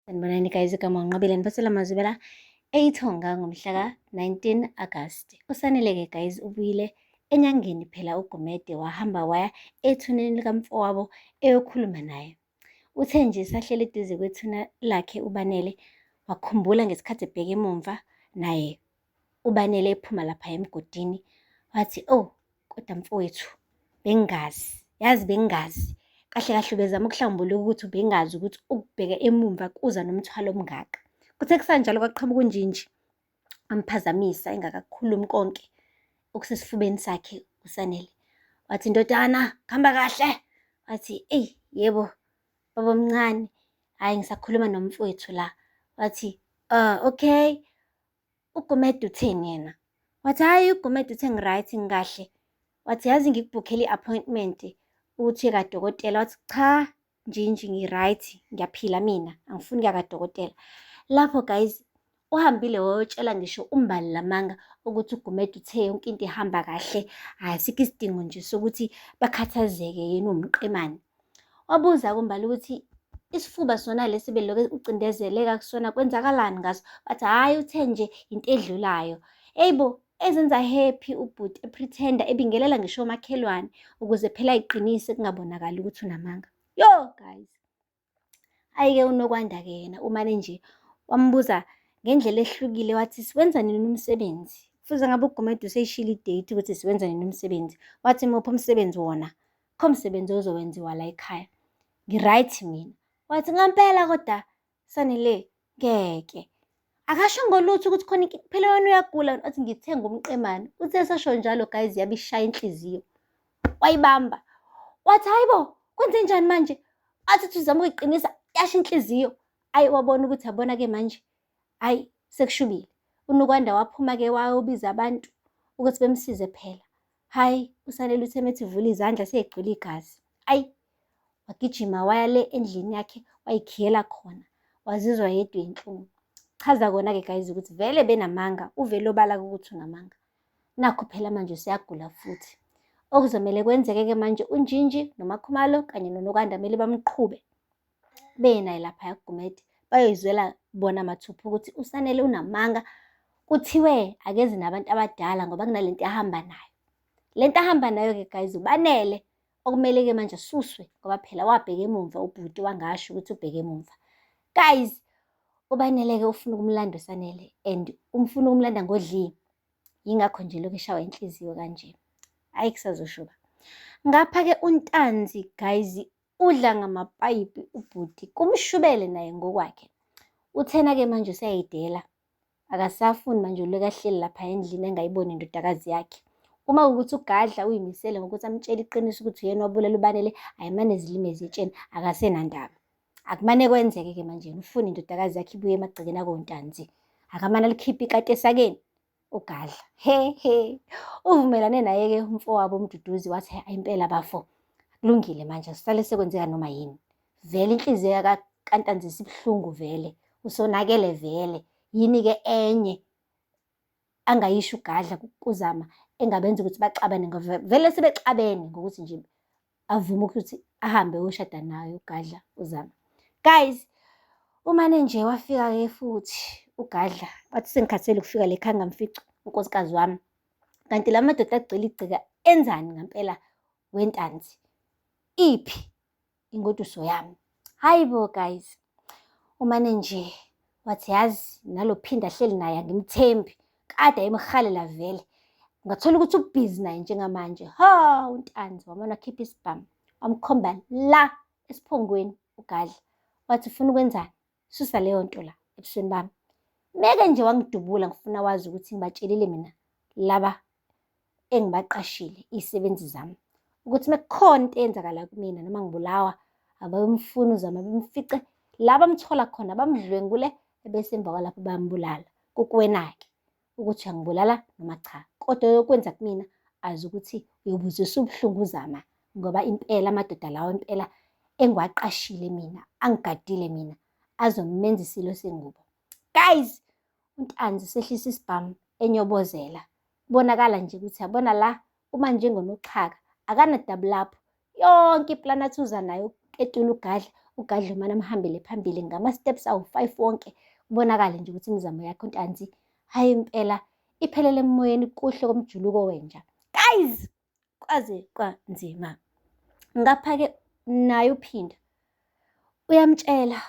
Sanibonani guys, igama uNqobile niphathela amazwi la eYitonga ngomhla ka-19 Agasti. Usanele-ke guys ubuyile enyangeni phela uGumede wahamba waya ethuneni likamfowabo eyokhuluma naye. Uthe nje sahleli eduze kwethuna lakhe uBanele wakhumbula ngesikhathi ebheka emumva naye uBanele ephuma lapha emgodini. Wathi, "Oh, kodwa mfowethu, bengingazi. Kahle kahle ubezama ukuhlambuluka ukuthi ubengazi ukuthi ukubheka emumva kuza nomthwalo omngaka." Kuthe kusanjalo kwaqhamuka unjinji amphazamisa engakakhulumi konke okusesifubeni sakhe uSanele. Wathi, "Ndodana, kuhamba kahle?" Wathi, "Eyi, yebo baba omncane, hhayi ngisakhuluma nomfowethu la." Wathi, okay, uGumede utheni yena?" Wathi, "Hhayi, uGumede uthe ngi-right, ngikahle." Wathi, "Yazi ngikubhukhele i-appointment ukuthi kadokotela." Wathi, "Cha Njinji, ngi-right, ngiyaphila mina, angifuni ukuya kadokotela." Lapho guys uhambile wayotshela ngisho uMbali Lamanga ukuthi uGumede uthe yonke into ihamba kahle, asikho isidingo nje sokuthi bakhathazeke yena uwumqemane. Wabuza kuMbali ukuthi isifuba sona lesi belokhu ucindezeleka kusona kwenzakalani ngaso. Wathi, "Hhayi, uthe nje into edlulayo." Eyibo, ezenza happy ubhuti epretenda ebingelela ngisho omakhelwane ukuze phela ayiqinise kungabonakali ukuthi unamanga. Yo guys, ayike uNokwanda-ke yena umane nje wambuza ngendlela ehlukile wathi, "Siwenza nini umsebenzi?" Futhi ngabe uGumede useyishilo i-date ukuthi siwenza nini umsebenzi. Wathi, "Muphi umsebenzi wona?" "Kho umsebenzi ozowenziwa la ekhaya." "Ngi-right mina." Wathi, "Ngampela kodwa Sanele, ngeke." Akasho ngolutho ukuthi khona phela wena uyagula. Wathi, "Ngithenga umqemane." Uthe esasho njalo guys yabe ishaya inhliziyo. Wayibamba. Wathi, "Hayi bo, kwenze njani manje?" Athi uthi uzama ukuyiqinisa yasha inhliziyo. Ayi wabona ukuthi abona-ke manje, hayi sekushubile. uNokwanda waphuma-ke wayobiza abantu ukuthi bemsize phela. Hayi, uSanele uthe methi vula izandla seyigcwele igazi. Ayi, wagijima waya le endlini yakhe wayikhiyela khona. Wazizwa yedwa inhlungu. Chaza kona-ke guys ukuthi vele benamanga, uvele obala ukuthi unamanga. Nakho phela manje useyagula futhi. Okuzomele kwenzeke-ke manje uNjinji noMakhumalo kanye noNokwanda kumele bamqhube beye naye lapha kuGumede bayoyizwela bona mathupha ukuthi uSanele unamanga. Kuthiwe akeze nabantu abadala ngoba kunalento ahamba nayo. Lento ahamba nayo-ke guys uBanele okumele-ke manje asuswe ngoba phela wabheka emumva ubhuti wangasho ukuthi ubheke emumva. Guys, uBanele-ke ufuna ukumlanda uSanele and umfuna ukumlanda ngodli. Yingakho nje lokhu eshawa inhliziyo kanje. Hayi kusazoshuba. Ngapha-ke uNtanzi guys udla ngamapayipi ubhuti kumshubele naye ngokwakhe. Uthena-ke manje useyayidela. Akasafuni manje ulokhu ahleli lapha endlini engayiboni indodakazi yakhe. Uma ukuthi uGadla uyimisele ngokuthi amtshele iqiniso ukuthi uyena wabulala uBanele, ayimane zilime zitshene, akasenandaba. Akumane kwenzeke-ke manje ufuna indodakazi yakhe ibuye emagcekeni akoNtanzi. Akamane alikhiphe ikati esakeni uGadla. He. Uvumelane naye-ke umfowabo uMduduzi wathi, "Impela bafo, kulungile manje asisale sekwenzeka noma yini. Vele inhliziyo kaNtanzi isibuhlungu vele. Usonakele vele. Yini-ke enye angayisho uGadla kuzama engabenza ukuthi baxabane ngoba vele sebexabene ngokuthi nje avume ukuthi ahambe oshada naye uGadla uzama." Guys, umane nje wafika-ke futhi uGadla wathi sengikhathele ukufika le khaya ngamfica unkosikazi wami. Kanti la madoda agcwele igceka enzani ngampela weNtanzi? Iphi ingoduso yami? Hayi bo guys, umane nje wathi, "Yazi nalo phinda ahleli naye angimthembi. Kade ayimhalela vele. Ungathola ukuthi ubhizi naye njengamanje." Ha, uNtanzi wamane wakhipha isibhamu wamkhomba la esiphongweni uGadla. Wathi, "Ufuna ukwenzani? Susa leyo nto la ebusweni bami." Meke nje wangidubula ngifuna wazi ukuthi ngibatshelile mina laba engibaqashile izisebenzi zami ukuthi mekukhona into eyenzakala kumina noma ngibulawa abayomfuna uzama bemfice la bamthola khona bamdlwengule ebese emva kwalapho bayambulala. Kukuwena-ke ukuthi uyangibulala noma cha, kodwa yokwenza kumina azi ukuthi uyobuzisa ubuhlungu uzama ngoba impela amadoda lawo impela engiwaqashile mina, angigadile mina, azomenza isilo sengubo. Guys, uNtanzi sehlisa isibhamu enyobozela. Bonakala nje ukuthi yabona la uma njengonoxhaka akanadabu lapho. Yonke iplani athi uza nayo uketula uGadla ugadlumane amhambele phambili ngama-steps awu-5 wonke, kubonakale nje ukuthi imizamo yakho ntanzi, hhayi impela iphelele emoyeni, kuhle komjuluko wenja. Guys, kwaze kwanzima. Ngapha-ke naye uPhinda uyamtshela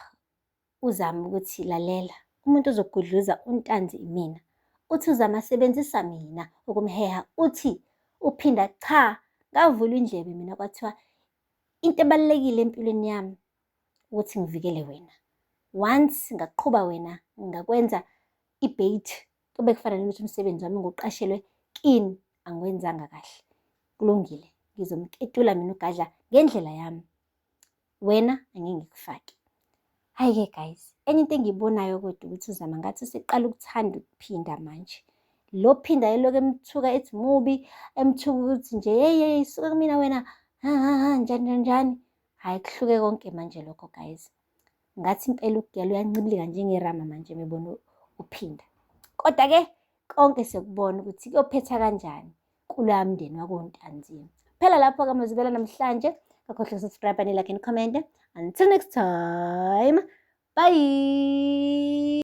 uZama ukuthi lalela, umuntu ozokugudluza untanzi imina. Uthi uZama asebenzisa mina ukumheha. Uthi uPhinda cha, ngavula indlebe mina kwathiwa into ebalulekile empilweni yami ukuthi ngivikele wena. Once ngaqhuba wena, ngakwenza i-bait, kube kufanele ukuthi umsebenzi wami ngoqashelwe kini angiwenzanga kahle. Kulungile, ngizomketula mina ugadla ngendlela yami, wena angeke ngikufake. Hhayi-ke guys, enye into engiyibonayo kodwa ukuthi uZama ngathi useqala ukuthanda ukuPhinda manje. Lo Phinda yelokhu emthuka ethi mubi, emthuka ukuthi nje hey suka kumina wena, njani. Hhayi, kuhluke konke manje lokho guys. Ngathi impela ugelo uyancibilika njengerama manje mebona uPhinda. Kodwa-ke konke sekubona ukuthi kuyophetha kanjani kuloya mndeni wakoNtanzini. Phela lapho-ke amazwibela namhlanje. Ngakhohlwa subscribe, like and comment. Until next time, bye.